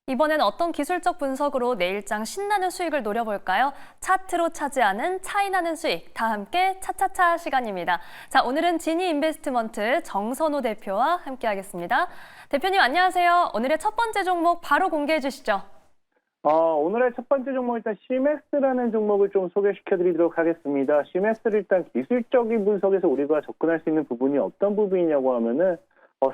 이번엔 어떤 기술적 분석으로 내일장 신나는 수익을 노려볼까요? 차트로 차지하는 차이나는 수익, 다 함께 차차차 시간입니다. 자, 오늘은 지니 인베스트먼트 정선호 대표와 함께하겠습니다. 대표님 안녕하세요. 오늘의 첫 번째 종목 바로 공개해 주시죠. 오늘의 첫 번째 종목 일단 CMS라는 종목을 좀 소개시켜드리도록 하겠습니다. CMS를 일단 기술적인 분석에서 우리가 접근할 수 있는 부분이 어떤 부분이냐고 하면은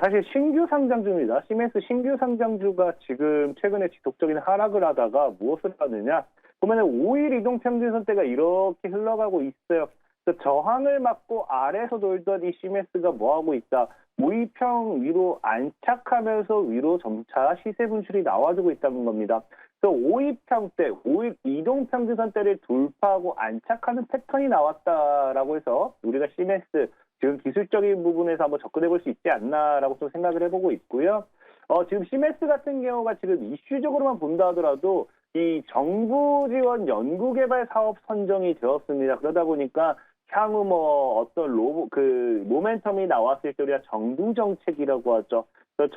사실 신규 상장주입니다. CMS 신규 상장주가 지금 최근에 지속적인 하락을 하다가 무엇을 하느냐? 보면은 5일 이동 평균선대가 이렇게 흘러가고 있어요. 그 저항을 맞고 아래에서 돌던 이 CMS가 뭐 하고 있다? 5일평 위로 안착하면서 위로 점차 시세 분출이 나와주고 있다는 겁니다. 그래서 5일평대, 5일 이동평균선대를 돌파하고 안착하는 패턴이 나왔다라고 해서 우리가 CMS 지금 기술적인 부분에서 한번 접근해 볼 수 있지 않나라고 좀 생각을 해보고 있고요. 지금 CMS 같은 경우가 지금 이슈적으로만 본다 하더라도 이 정부 지원 연구개발 사업 선정이 되었습니다. 그러다 보니까 향후 뭐 어떤 모멘텀이 나왔을 때 우리가 정부 정책이라고 하죠. 그래서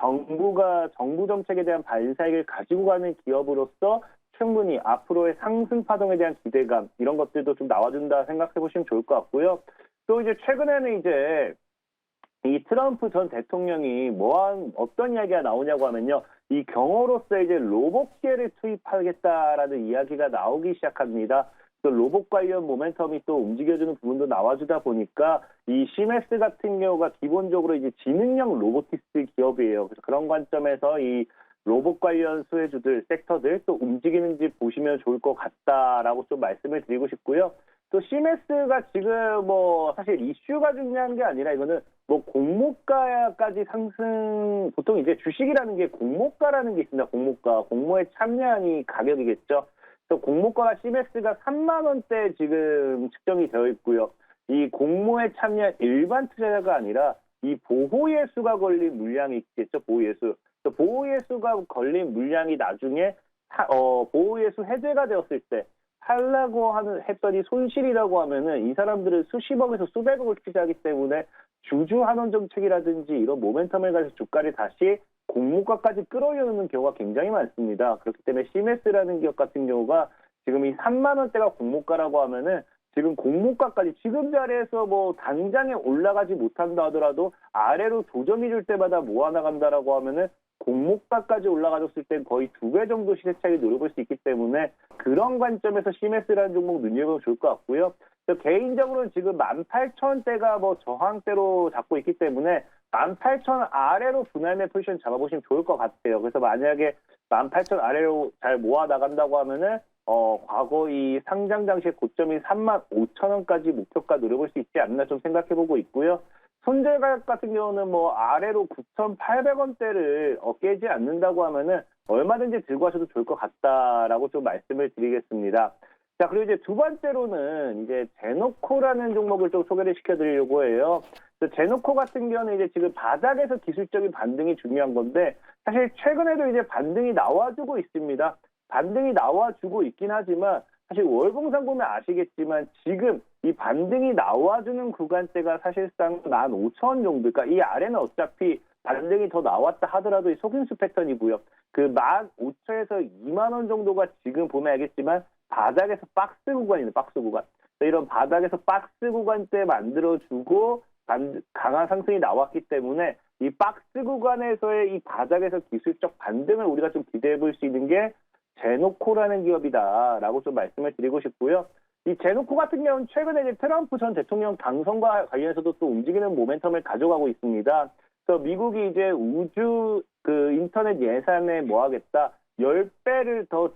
정부 정책에 대한 반사익을 가지고 가는 기업으로서 충분히 앞으로의 상승 파동에 대한 기대감 이런 것들도 좀 나와준다 생각해 보시면 좋을 것 같고요. 또 이제 최근에는 이제 이 트럼프 전 대통령이 어떤 이야기가 나오냐고 하면요. 이 경호로서 이제 로봇계를 투입하겠다라는 이야기가 나오기 시작합니다. 또 로봇 관련 모멘텀이 또 움직여주는 부분도 나와주다 보니까 이 CMS 같은 경우가 기본적으로 이제 지능형 로보티스 기업이에요. 그래서 그런 관점에서 이 로봇 관련 수혜주들, 섹터들 또 움직이는지 보시면 좋을 것 같다라고 좀 말씀을 드리고 싶고요. 또 CMS가 지금 사실 이슈가 중요한 게 아니라 이거는 공모가까지 상승, 보통 이제 주식이라는 게 공모가라는 게 있습니다. 공모에 참여한 이 가격이겠죠. 또 공모가가 CMS가 3만 원대 지금 측정이 되어 있고요. 이 공모에 참여한 일반 투자자가 아니라 이 보호예수가 걸린 물량이 있겠죠. 보호예수. 보호예수가 걸린 물량이 나중에 보호예수 해제가 되었을 때 살라고 했더니 손실이라고 하면은 이 사람들은 수십억에서 수백억을 투자하기 때문에 주주 환원 정책이라든지 이런 모멘텀을 가지고 주가를 다시 공모가까지 끌어올리는 경우가 굉장히 많습니다. 그렇기 때문에 CMS라는 기업 같은 경우가 지금 이 3만 원대가 공모가라고 하면은 지금 공모가까지 지금 자리에서 당장에 올라가지 못한다 하더라도 아래로 조정해 줄 때마다 모아나간다라고 하면은 공모가까지 올라가줬을 땐 거의 2배 정도 시세 차익을 노려볼 수 있기 때문에 그런 관점에서 CMS라는 종목 눈여겨보면 좋을 것 같고요. 개인적으로는 지금 18,000원대가 저항대로 잡고 있기 때문에 18,000원 아래로 분할매 포지션 잡아보시면 좋을 것 같아요. 그래서 만약에 18,000원 아래로 잘 모아 나간다고 하면은 과거 이 상장 당시의 고점이 35,000원까지 목표가 노려볼 수 있지 않나 좀 생각해보고 있고요. 손절 가격 같은 경우는 아래로 9,800원대를 깨지 않는다고 하면은 얼마든지 들고 가셔도 좋을 것 같다라고 좀 말씀을 드리겠습니다. 자, 그리고 이제 두 번째로는 이제 제노코라는 종목을 좀 소개를 시켜드리려고 해요. 제노코 같은 경우는 이제 지금 바닥에서 기술적인 반등이 중요한 건데 사실 최근에도 이제 반등이 나와주고 있습니다. 반등이 나와주고 있긴 하지만 사실 월봉상 보면 아시겠지만 지금 이 반등이 나와주는 구간대가 사실상 15,000원 정도. 그러니까 이 아래는 어차피 반등이 더 나왔다 하더라도 이 속임수 패턴이고요. 그 15,000에서 2만 원 정도가 지금 보면 알겠지만 바닥에서 박스 구간이네, 박스 구간. 이런 바닥에서 박스 구간대 만들어주고 강한 상승이 나왔기 때문에 이 박스 구간에서의 이 바닥에서 기술적 반등을 우리가 좀 기대해 볼 수 있는 게 제노코라는 기업이다라고 좀 말씀을 드리고 싶고요. 이 제노코 같은 경우는 최근에 이제 트럼프 전 대통령 당선과 관련해서도 또 움직이는 모멘텀을 가져가고 있습니다. 그래서 미국이 이제 우주 인터넷 예산에 하겠다. 10배를 더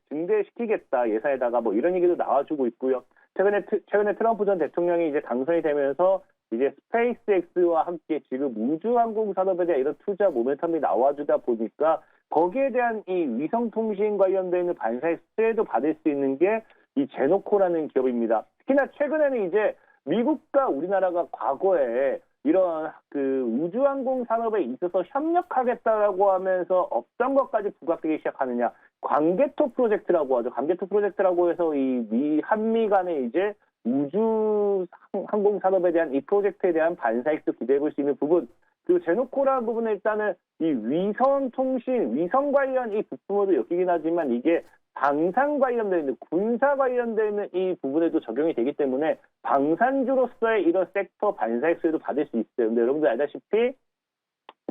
증대시키겠다 예산에다가 이런 얘기도 나와주고 있고요. 최근에 트럼프 전 대통령이 이제 당선이 되면서 이제 스페이스X와 함께 지금 우주항공 산업에 대한 이런 투자 모멘텀이 나와주다 보니까 거기에 대한 이 위성통신 관련된 반사의 수혜도 받을 수 있는 게 이 제노코라는 기업입니다. 특히나 최근에는 이제 미국과 우리나라가 과거에 이런 우주항공 산업에 있어서 협력하겠다라고 하면서 어떤 것까지 부각되기 시작하느냐. 광개토 프로젝트라고 하죠. 광개토 프로젝트라고 해서 이 한미 간에 이제 우주 항공 산업에 대한 이 프로젝트에 대한 반사익도 기대해 볼 수 있는 부분. 그리고 제노코라는 부분은 일단은 이 위성 통신, 위성 관련 이 부품으로 엮이긴 하지만 이게 방산 관련되어 있는, 군사 관련되어 있는 이 부분에도 적용이 되기 때문에 방산주로서의 이런 섹터 반사의 수혜도 받을 수 있어요. 근데 여러분들 알다시피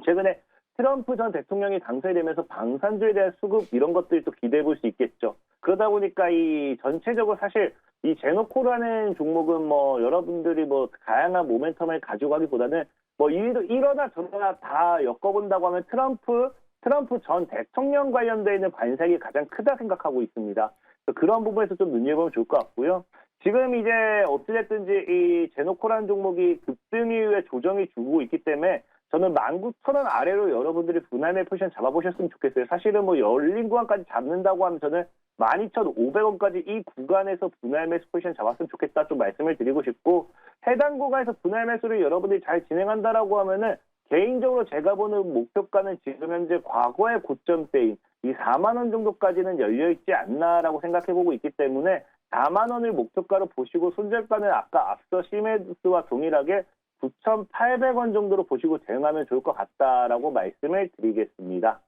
최근에 트럼프 전 대통령이 당선이 되면서 방산주에 대한 수급 이런 것들이 또 기대해 볼 수 있겠죠. 그러다 보니까 이 전체적으로 사실 이 제노코라는 종목은 뭐 여러분들이 뭐 다양한 모멘텀을 가지고 가기보다는 뭐 이러나 저러나 다 엮어본다고 하면 트럼프 전 대통령 관련되어 있는 반색이 가장 크다 생각하고 있습니다. 그런 부분에서 좀 눈여겨보면 좋을 것 같고요. 지금 이제 어찌됐든지 이 제노코라는 종목이 급등 이후에 조정이 주고 있기 때문에 저는 19,000원 아래로 여러분들이 분할매 포지션 잡아보셨으면 좋겠어요. 사실은 뭐 열린 구간까지 잡는다고 하면 저는 12,500원까지 이 구간에서 분할매 포지션 잡았으면 좋겠다 좀 말씀을 드리고 싶고, 해당 구간에서 분할매수를 여러분들이 잘 진행한다라고 하면은 개인적으로 제가 보는 목표가는 지금 현재 과거의 고점대인 이 4만 원 정도까지는 열려있지 않나라고 생각해보고 있기 때문에 4만 원을 목표가로 보시고 손절가는 아까 앞서 시메스와 동일하게 9,800원 정도로 보시고 대응하면 좋을 것 같다라고 말씀을 드리겠습니다.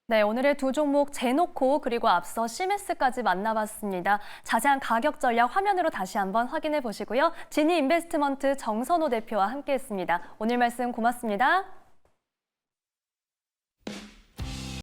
네, 오늘의 두 종목 제노코 그리고 앞서 시메스까지 만나봤습니다. 자세한 가격 전략 화면으로 다시 한번 확인해 보시고요. 지니 인베스트먼트 정선호 대표와 함께했습니다. 오늘 말씀 고맙습니다.